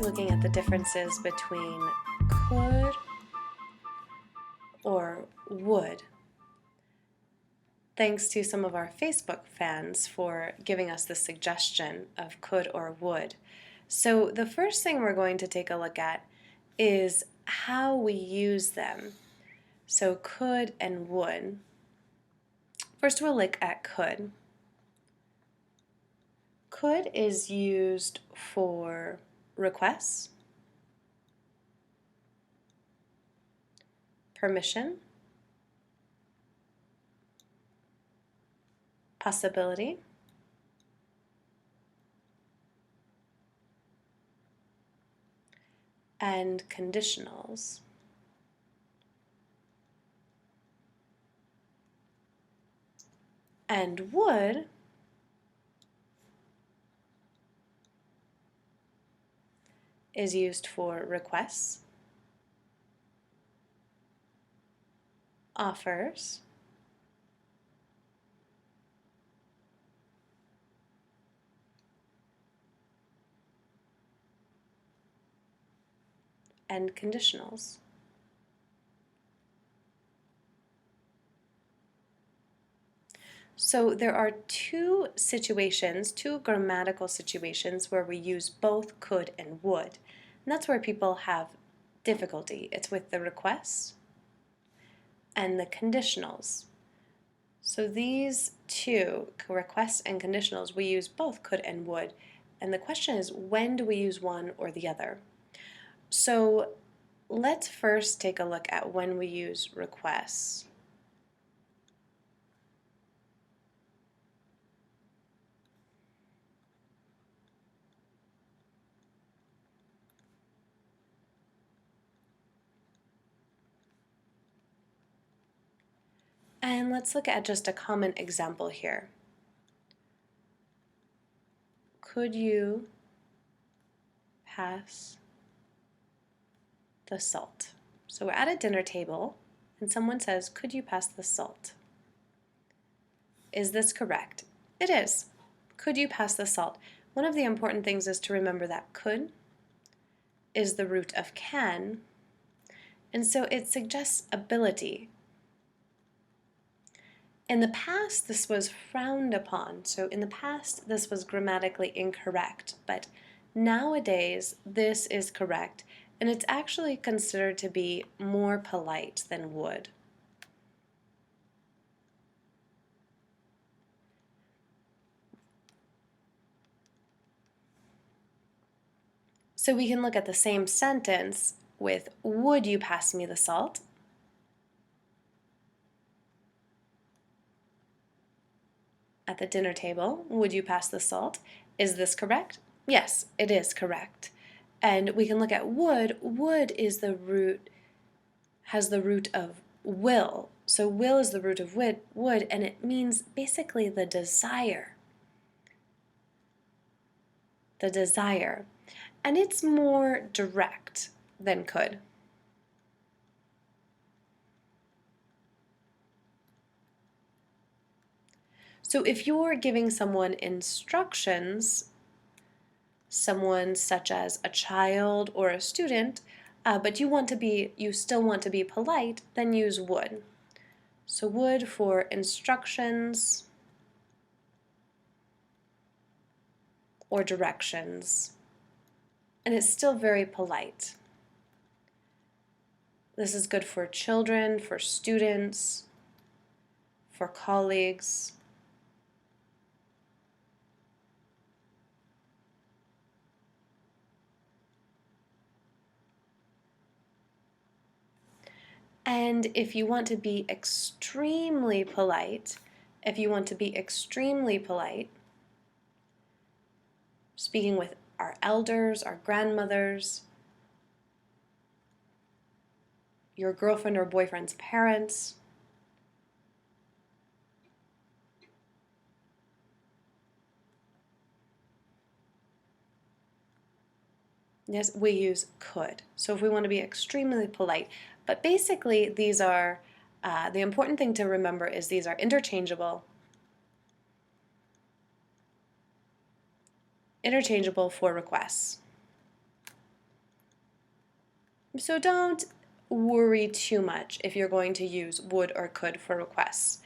looking at the differences between could or would. Thanks to some of our Facebook fans for giving us the suggestion of could or would. So the first thing we're going to take a look at is how we use them. So could and would. First we'll look at could. Could is used for requests, permission, possibility, and conditionals. And would is used for requests, offers, and conditionals. So there are two grammatical situations where we use both could and would. And that's where people have difficulty. It's with the requests and the conditionals. So these two, requests and conditionals, we use both could and would. And the question is, when do we use one or the other? So let's first take a look at when we use requests. And let's look at just a common example here. Could you pass the salt? So we're at a dinner table and someone says, could you pass the salt? Is this correct? It is. Could you pass the salt? One of the important things is to remember that could is the root of can, and so it suggests ability. In the past, this was frowned upon, so in the past, this was grammatically incorrect, but nowadays, this is correct, and it's actually considered to be more polite than would. So we can look at the same sentence with, would you pass me the salt? At the dinner table, would you pass the salt? Is this correct? Yes, it is correct. And we can look at would. Would is the root, has the root of will. So will is the root of would, and it means basically the desire. The desire. And it's more direct than could. So if you're giving someone instructions, someone such as a child or a student, but you still want to be polite, then use would. So would for instructions or directions. And it's still very polite. This is good for children, for students, for colleagues. And if you want to be extremely polite, speaking with our elders, our grandmothers, your girlfriend or boyfriend's parents, yes, we use could. So if we want to be extremely polite, but basically these are, the important thing to remember is these are interchangeable for requests. So don't worry too much if you're going to use would or could for requests.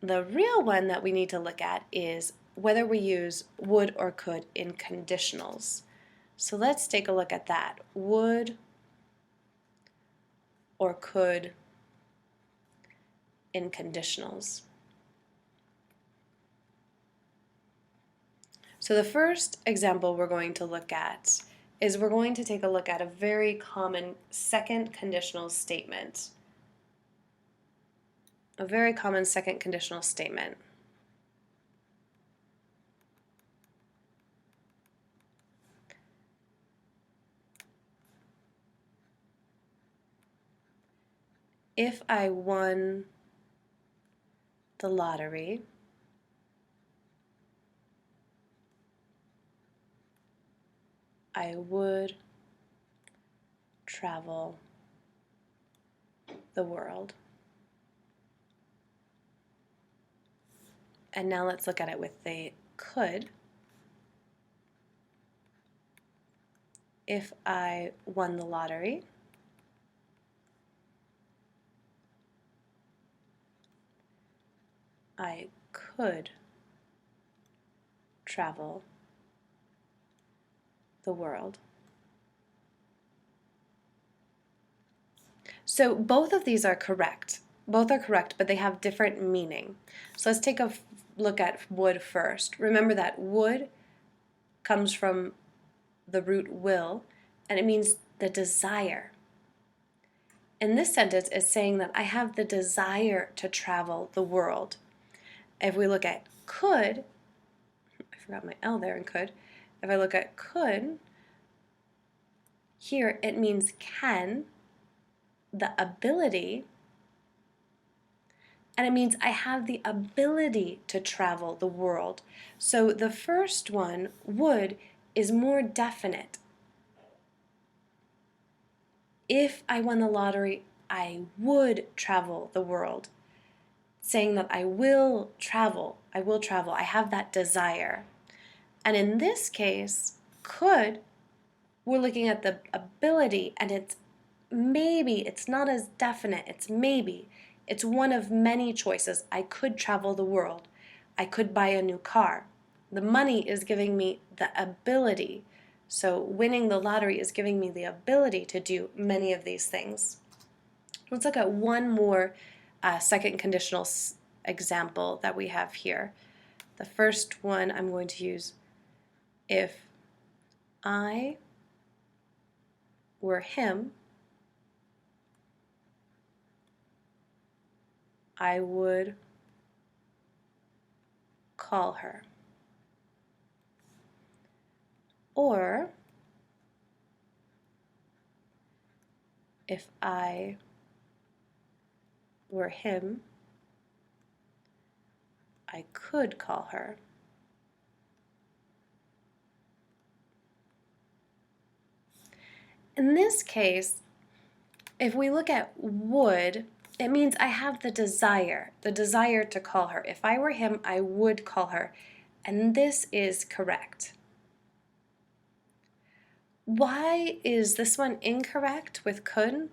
The real one that we need to look at is whether we use would or could in conditionals. So let's take a look at that. Would or could in conditionals. So the first example we're going to look at is we're going to take a look at a very common second conditional statement. A very common second conditional statement. If I won the lottery, I would travel the world. And now let's look at it with the could. If I won the lottery, I could travel the world. So both of these are correct. Both are correct, but they have different meaning. So let's take a look at would first. Remember that would comes from the root will, and it means the desire. In this sentence, it's saying that I have the desire to travel the world. If we look at could, I forgot my L there in could. If I look at could, here it means can, the ability, and it means I have the ability to travel the world. So the first one, would, is more definite. If I won the lottery, I would travel the world. Saying that I will travel, I have that desire. And in this case, could, we're looking at the ability, and it's maybe, it's not as definite, it's maybe. It's one of many choices. I could travel the world. I could buy a new car. The money is giving me the ability. So winning the lottery is giving me the ability to do many of these things. Let's look at one more second conditional example that we have here. The first one I'm going to use, if I were him, I would call her. Or, if I were him, I could call her. In this case, if we look at would, it means I have the desire to call her. If I were him, I would call her. And this is correct. Why is this one incorrect with could?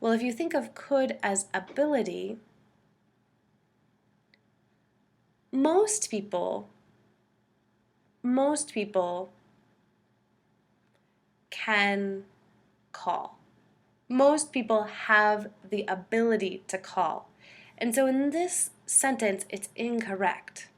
Well, if you think of could as ability, most people can call. Most people have the ability to call. And so in this sentence, it's incorrect.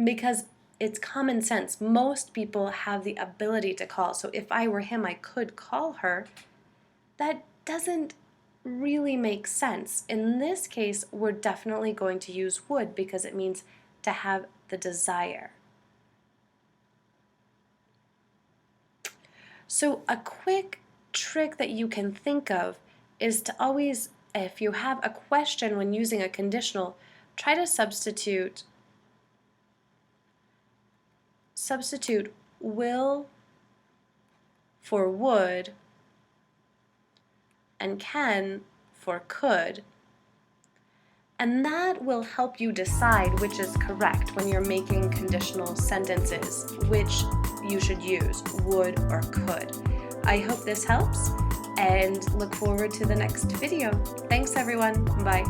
Because it's common sense. Most people have the ability to call. So if I were him, I could call her. That doesn't really make sense. In this case, we're definitely going to use would because it means to have the desire. So a quick trick that you can think of is to always, if you have a question when using a conditional, try to substitute will for would and can for could. And that will help you decide which is correct when you're making conditional sentences, which you should use would or could. I hope this helps and look forward to the next video. Thanks everyone. Bye.